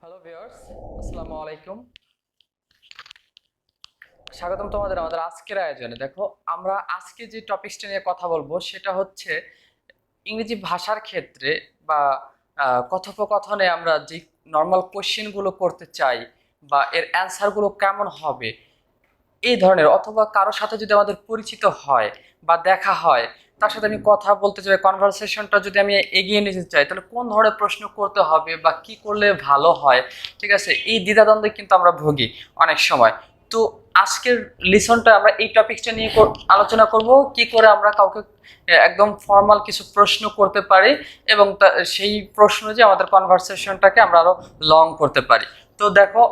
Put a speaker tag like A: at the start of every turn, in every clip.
A: Hello viewers, আসসালামু আলাইকুম। স্বাগতম তোমাদের আমাদের আজকের আয়োজনে। দেখো, আমরা আজকে যে টপিকসটা নিয়ে কথা বলবো সেটা হচ্ছে ইংরেজি ভাষার ক্ষেত্রে বা কথোপকথনে আমরা যে নর্মাল কোশ্চেনগুলো করতে চাই বা এর অ্যান্সারগুলো কেমন হবে এই ধরনের, অথবা কারোর সাথে যদি আমাদের পরিচিত হয় বা দেখা হয়, তার সাথে আমি কথা বলতে চাই, কনভারসেশনটা যদি আমি এগিয়ে নিতে চাই, তাহলে কোন ধরনের প্রশ্ন করতে হবে বা কি করলে ভালো হয়, ঠিক আছে, এই দ্বিধাদ্বন্দ্বে কিন্তু আমরা ভুগি অনেক সময়। তো আজকের লিসনটা আমরা এই টপিকটা নিয়ে আলোচনা করব, কি করে আমরা কাউকে একদম ফর্মাল কিছু প্রশ্ন করতে পারি এবং সেই প্রশ্ন যে আমাদের কনভারসেশনটাকে আমরা আরো লং করতে পারি। তো দেখো,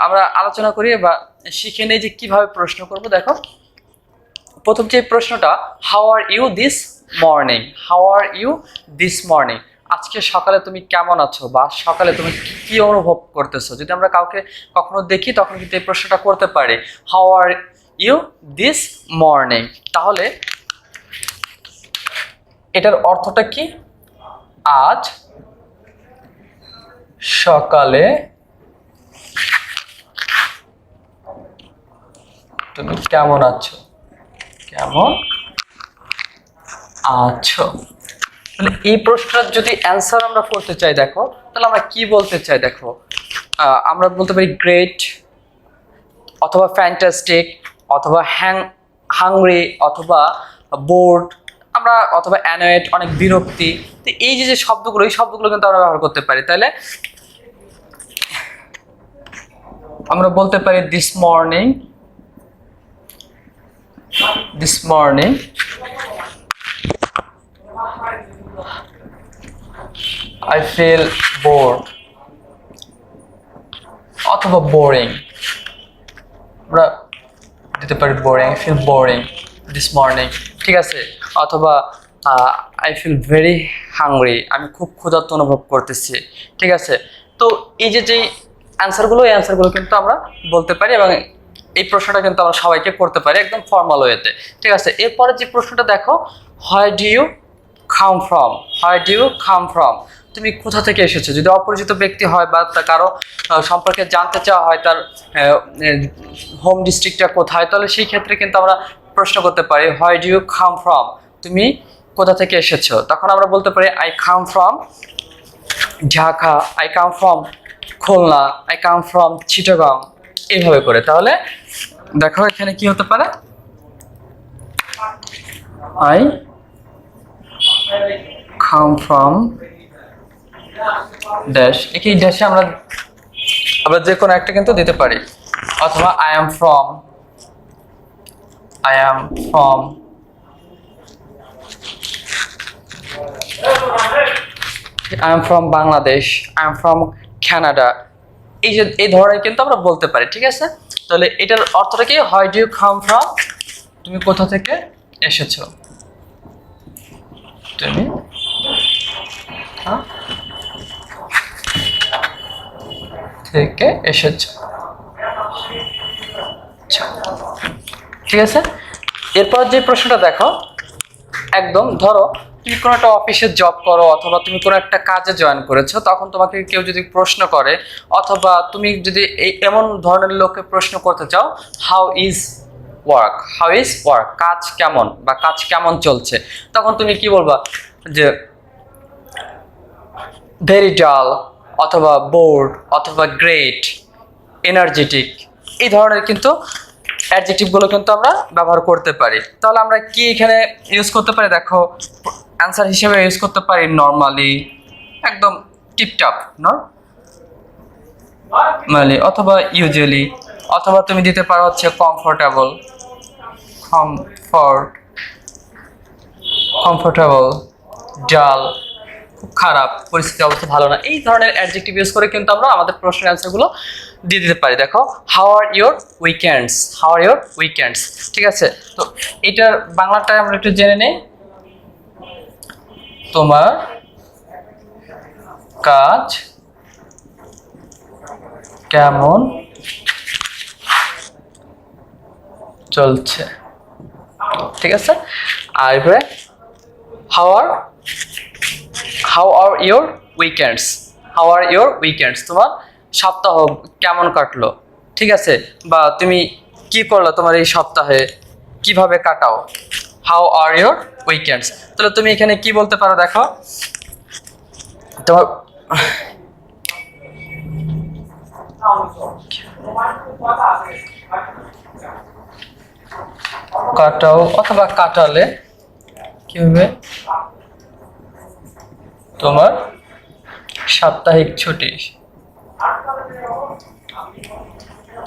A: আমরা আলোচনা করি বা শিখে নেই যে কিভাবে প্রশ্ন করব। দেখো, প্রথম যে প্রশ্নটা, how are you this morning, how are you this morning, আজকে সকালে তুমি কেমন আছো বা সকালে তুমি কি অনুভব করতেছো। যদি আমরা কাউকে কখনো দেখি তখন কিন্তু এই প্রশ্নটা করতে পারি, how are you this morning. তাহলে এটার অর্থটা কি? আজ সকালে তুমি কেমন আছো, কেমন আছো। মানে এই প্রশ্নের যদি অ্যান্সার আমরা করতে চাই, দেখো তাহলে আমরা কি বলতে চাই। দেখো, আমরা বলতে পারি গ্রেট, অথবা ফ্যান্টাস্টিক, অথবা হাংরি, অথবা বোর্ড, আমরা অথবা অ্যানয়েড, অনেক বিরক্তি। তো এই যে যে শব্দগুলো, এই শব্দগুলো কিন্তু আমরা ব্যবহার করতে পারি। তাহলে আমরা বলতে পারি this morning, this morning I feel bored, অথবা বোরিং, আমরা দিতে পারি boring, I feel boring this morning, ঠিক আছে। অথবা আই ফিল ভেরি হাংরি, আমি খুব ক্ষুধার্ত অনুভব করতেছি, ঠিক আছে। তো এই যে যে অ্যান্সারগুলো, এই অ্যান্সারগুলো কিন্তু আমরা বলতে পারি এবং এই প্রশ্নটা কিন্তু আমরা সবাইকে করতে পারি একদম ফর্মাল ওয়েতে, ঠিক আছে। এরপরে যে প্রশ্নটা দেখো, where do you come from, where do you come from, তুমি কোথা থেকে এসেছো। যদি অপরিচিত ব্যক্তি হয় বা কারো সম্পর্কে জানতে চাওয়া হয় তার হোম ডিস্ট্রিক্টটা কোথায়, তাহলে সেই ক্ষেত্রে কিন্তু আমরা প্রশ্ন করতে পারি, where do you come from, তুমি কোথা থেকে এসেছো। তখন আমরা বলতে পারি, I come from Dhaka, I come from Khulna, I come from Chittagong, এইভাবে করে। তাহলে দেখো এখানে কি হতে পারে, আই কাম ফ্রম ড্যাশ, একই ড্যাশে আমরা আমরা যে কোনো একটা কিন্তু দিতে পারি। অথবা I am from, I am from, I am from Bangladesh, I am from Canada, এই যে এই ধরনের কিন্তু আমরা বলতে পারি, ঠিক আছে। তাহলে এটার অর্থটা কি, where do you come from, তুমি কোথা থেকে এসেছো, তুমি থেকে এসেছো, ঠিক আছে। এরপর যে প্রশ্নটা দেখো, একদম ধরো তুমি কোনো একটা অফিসে জব করো অথবা তুমি কোনো একটা কাজে জয়েন করেছো, তখন তোমাকে কেউ যদি প্রশ্ন করে, অথবা তুমি যদি এই এমন ধরনের লোককে প্রশ্ন করতে চাও, how is work, how is work, কাজ কেমন বা কাজ কেমন চলছে, তখন তুমি কি বলবা, যে ভেরি ডাল, অথবা বোর্ড, অথবা গ্রেট, এনার্জেটিক, এই ধরনের কিন্তু অ্যাডজেক্টিভগুলো কিন্তু আমরা ব্যবহার করতে পারি। তাহলে আমরা কি এখানে ইউজ করতে পারি, দেখো অ্যান্সার হিসেবে ইউজ করতে পারি নর্মালি, একদম টিপটপ নর্মালি, অথবা ইউজুয়ালি, অথবা তুমি দিতে পারো হচ্ছে কমফোর্টেবল, কমফোর্ট, কমফোর্টেবল, ডাল, খুব খারাপ পরিস্থিতি, অবস্থা ভালো না, এই ধরনের অ্যাডজেক্টিভ ইউজ করে কিন্তু আমরা আমাদের প্রশ্নের অ্যান্সারগুলো দিয়ে দিতে পারি। দেখো, how are your weekends, how are your weekends, ঠিক আছে। তো এটার বাংলাটা আমরা একটু জেনে নেই, তোমার কাজ কেমন চলছে, ঠিক আছে। আর এরপরে how are, how are your weekends, how are your weekends, তোমার সপ্তাহ কেমন কাটলো, ঠিক আছে, বা তুমি কি করলো তোমার এই সপ্তাহে, কিভাবে কাটাও, হাউ আর ইউর উইকেন্ডস। তাহলে তুমি এখানে কি বলতে পারো দেখো, তোমার কাটাও অথবা কাটালে কি হবে, তোমার সাপ্তাহিক ছুটি।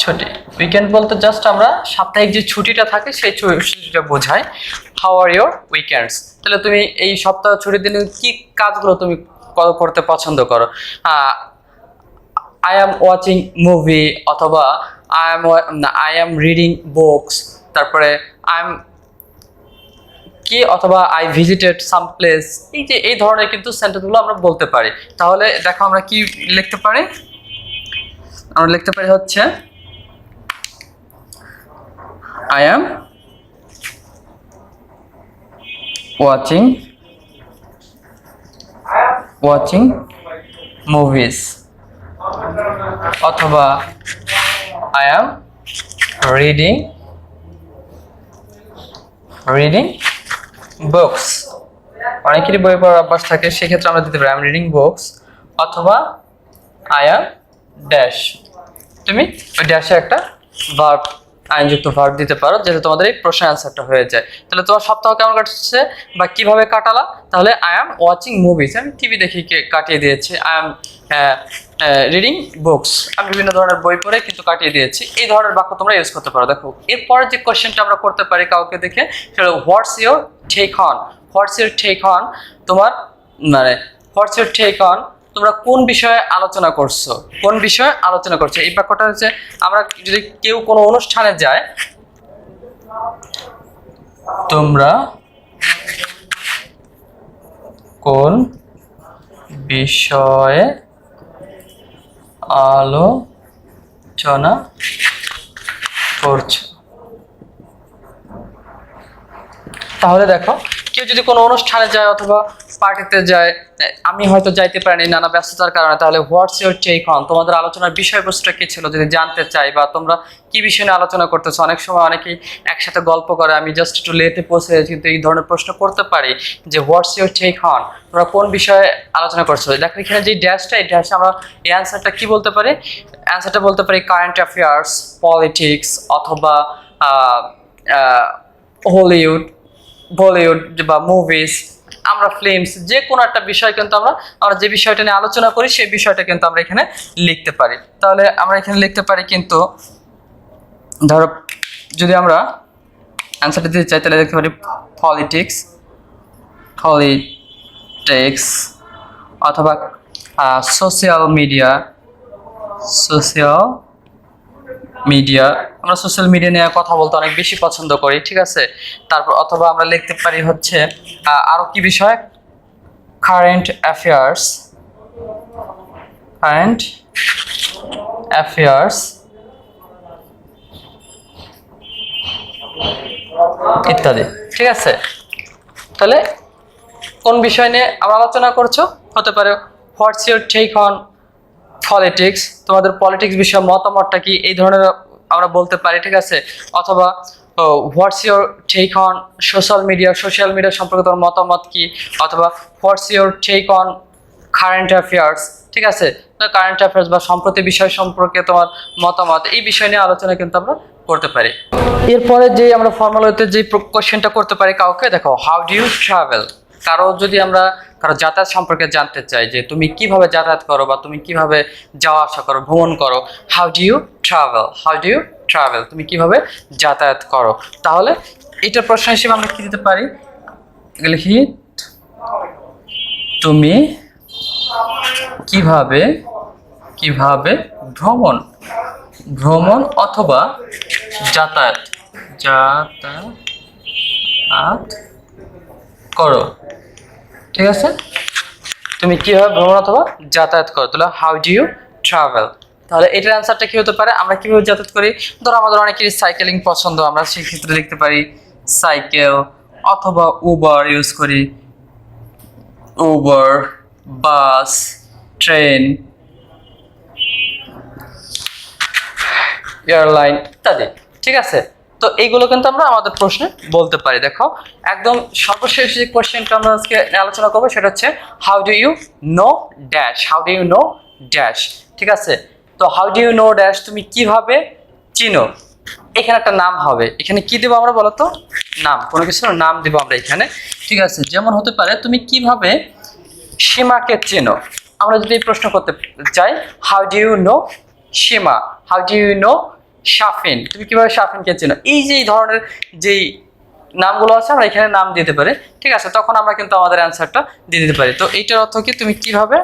A: ছুটি, উইকেন্ড বলতে জাস্ট আমরা সাপ্তাহিক যে ছুটিটা থাকে সেই ছুটিটা বোঝায়। How are your weekends. তাহলে তুমি এই সপ্তাহ ছুটির দিনে কি কাজগুলো তুমি করতে পছন্দ করো? আই এম ওয়াচিং মুভি, অথবা আই এম রিডিং বুকস, তারপরে আই এম কি, অথবা আই ভিজিটেড সাম প্লেস। এই যে এই ধরনের কিন্তু সেন্টেন্সগুলো আমরা বলতে পারি। তাহলে দেখো আমরা কি লিখতে পারি, আমরা লিখতে পারি হচ্ছে I am watching movies, অথবা I am reading books। অনেকেরই বই পড়ার অভ্যাস থাকে, সেক্ষেত্রে আমরা দিতে পারি I am reading books, অথবা I am dash। তুমি ওই ড্যাশে একটা ভার্ব, আইনযুক্ত ভার্ব দিতে পারো, যাতে তোমাদের এই প্রশ্নের অ্যান্সারটা হয়ে যায়। তাহলে তোমার সপ্তাহ কেমন কাটছে বা কিভাবে কাটালা? তাহলে আই এম ওয়াচিং মুভিজ, আমি টিভি দেখে কাটিয়ে দিয়েছি। আই এম রিডিং বুকস, আমি বিভিন্ন ধরনের বই পড়ে কিন্তু কাটিয়ে দিয়েছি। এই ধরনের বাক্য তোমরা ইউজ করতে পারো। দেখো এরপরে যে কোশ্চেনটা আমরা করতে পারি কাউকে দেখে, সেটা what's your take on. What's your take on, তোমার মানে হোয়াটস ইউর টেক অন, তোমরা কোন বিষয়ে আলোচনা করছো, কোন বিষয়ে আলোচনা করছো। এই বাক্যটা হচ্ছে, আমরা যদি কেউ কোনো অনুষ্ঠানে যায়, তোমরা কোন বিষয়ে আলোচনা করছো। তাহলে দেখো কেউ যদি কোনো অনুষ্ঠানে যায় অথবা পার্টিতে যায়, আমি হয়তো যাইতে পারিনি নানা ব্যস্ততার কারণে, তাহলে হোয়াটস ইউর টেক অন, তোমাদের আলোচনার বিষয়বস্তুটা কি ছিল যদি জানতে চাই, বা তোমরা কি বিষয় নিয়ে আলোচনা করতেছো। অনেক সময় অনেকেই একসাথে গল্প করে, আমি জাস্ট একটু লেটে পৌঁছে গেছি, কিন্তু এই ধরনের প্রশ্ন করতে পারি যে হোয়াটস ইউর টেক অন, তোমরা কোন বিষয়ে আলোচনা করছো। দেখো এখানে যে ড্যাশটা, এই ড্যাশে আমরা এই অ্যান্সারটা কি বলতে পারি, অ্যান্সারটা বলতে পারি কারেন্ট অ্যাফেয়ার্স, পলিটিক্স, অথবা হলিউড, বলিউড বা মুভিজ, আমরা ফিল্মস, যে কোনো একটা বিষয় কিন্তু আমরা যে বিষয়টা নিয়ে আলোচনা করি সেই বিষয়টা কিন্তু আমরা এখানে লিখতে পারি। তাহলে আমরা এখানে লিখতে পারি কিন্তু, ধরো যদি আমরা অ্যান্সারটা দিতে চাই, তাহলে লিখতে পারি পলিটিক্স, অথবা সোশ্যাল মিডিয়া। আমরা সোশ্যাল মিডিয়া নিয়ে কথা বলতে অনেক বেশি পছন্দ করি, ঠিক আছে। তারপর অথবা আমরা লিখতে পারি হচ্ছে আরো কি বিষয়, কারেন্ট অ্যাফেয়ার্স ইত্যাদি, ঠিক আছে। তাহলে কোন বিষয় নিয়ে আমরা আলোচনা করছো, হতে পারে what's your take on politics, তোমাদের পলিটিক্স বিষয়ে মতামতটা কি, এই ধরনের আমরা বলতে পারি, ঠিক আছে। অথবা what's your take on social media সম্পর্কে তোমার মতামত কি, অথবা what's your take on current affairs, ঠিক আছে। কারেন্ট অ্যাফেয়ার্স বা সম্প্রতি বিষয় সম্পর্কে তোমার মতামত, এই বিষয় নিয়ে আলোচনা কিন্তু আমরা করতে পারি। এরপরে যে আমরা ফর্মাল ওয়েতে যে কোশ্চেনটা করতে পারি কাউকে, দেখো হাউ ডু ইউ ট্রাভেল। কারো যাতায়াত সম্পর্কে জানতে চাই, যে তুমি কিভাবে যাতায়াত করো বা তুমি কিভাবে যাওয়া আসা করো, ভ্রমণ করো। হাউ ডু ইউ ট্রাভেল, তুমি কিভাবে যাতায়াত করো। তাহলে এটা প্রশ্ন হিসেবে আমরা কি দিতে পারি, লিখি তুমি কিভাবে ভ্রমণ অথবা যাতায়াত করো, ঠিক আছে। তুমি কিভাবে ভ্রমণ অথবা যাতায়াত করো, তাহলে হাউ ডু ইউ ট্রাভেল। তাহলে এটার অ্যান্সারটা কি হতে পারে, আমরা কিভাবে যাতায়াত করি। ধরো আমাদের অনেকেরই সাইকেলিং পছন্দ, আমরা সেক্ষেত্রে লিখতে পারি সাইকেল, অথবা উবার ইউজ করি, উবার, বাস, ট্রেন, এয়ারলাইন ইত্যাদি। ঠিক আছে, তো এইগুলো কিন্তু আমরা আমাদের প্রশ্নে বলতে পারি। দেখো একদম সর্বশেষ যে কোশ্চেনটা আমরা আজকে আলোচনা করবো সেটা হচ্ছে how do you know dash, how do you know dash. ঠিক আছে, তো how do you know dash, তুমি কিভাবে চিনো। এখানে একটা নাম হবে, এখানে কি দেবো আমরা বলো তো, নাম, কোনো কিছুর নাম দেবো আমরা এখানে। ঠিক আছে, যেমন হতে পারে তুমি কিভাবে সীমাকে চেনো। আমরা যদি এই প্রশ্ন করতে চাই how do you know Seema, how do you know Shafin, তুমি কিভাবে শাফিনকে চেনো। এই যে এই ধরনের যেই নামগুলো আছে আমরা এখানে নাম দিতে পারি। ঠিক আছে, তখন আমরা কিন্তু আমাদের অ্যান্সারটা দিয়ে দিতে পারি। তো এইটার অর্থ কি, তুমি কিভাবে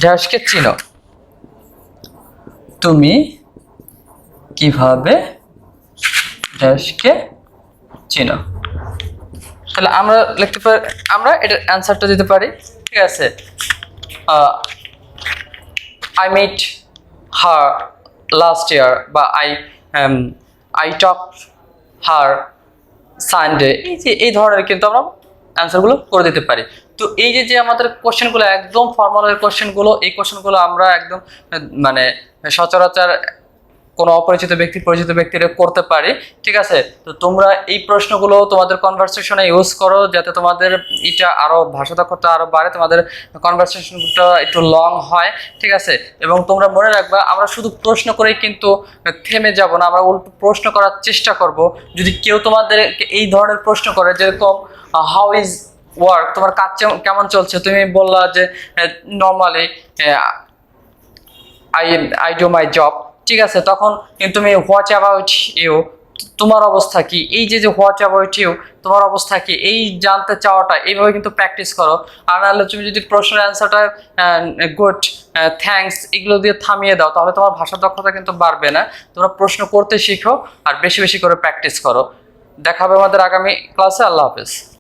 A: ড্যাশকে চিনো, তুমি কিভাবে ড্যাশকে চিনো। তাহলে আমরা লিখতে পারি, আমরা এটার অ্যান্সারটা দিতে পারি। ঠিক আছে, I met her last year বা I talked her Sunday। এই যে এই ধরনের কিন্তু আমরা অ্যান্সারগুলো করে দিতে পারি। তো এই যে যে আমাদের কোশ্চেনগুলো একদম ফর্মালের কোশ্চেনগুলো, এই কোশ্চেনগুলো আমরা একদম মানে সচরাচর কোনো অপরিচিত ব্যক্তি পরিচিত ব্যক্তিরা করতে পারে। ঠিক আছে, তো তোমরা এই প্রশ্নগুলো তোমাদের কনভারসেশনে ইউজ করো যাতে তোমাদের এটা আরো ভাষা দক্ষতা আরো বাড়ে, তোমাদের কনভারসেশনটা একটু লং হয়। ঠিক আছে, এবং তোমরা মনে রাখবা আমরা শুধু প্রশ্ন করেই কিন্তু থেমে যাব না, আমরা উল্টো প্রশ্ন করার চেষ্টা করব। যদি কেউ তোমাদের এই ধরনের প্রশ্ন করে, যেরকম হাউ ইজ ওয়ার্ক, তোমার কাজ কেমন চলছে, তুমি বললা যে normally I do my job. ঠিক আছে, তখন কিন্তু তুমি হোয়াট অ্যাবাউট ইউ, তোমার অবস্থা কি, এই যে যে হোয়াট অ্যাবাউট ইউ, তোমার অবস্থা কি, এই জানতে চাওয়াটা এইভাবে কিন্তু প্র্যাকটিস করো। আর নাহলে তুমি যদি প্রশ্নের অ্যান্সারটা গুড, থ্যাঙ্কস এগুলো দিয়ে থামিয়ে দাও, তাহলে তোমার ভাষার দক্ষতা কিন্তু বাড়বে না। তোমরা প্রশ্ন করতে শিখো আর বেশি বেশি করে প্র্যাকটিস করো। দেখা হবে আমাদের আগামী ক্লাসে। আল্লাহ হাফেজ।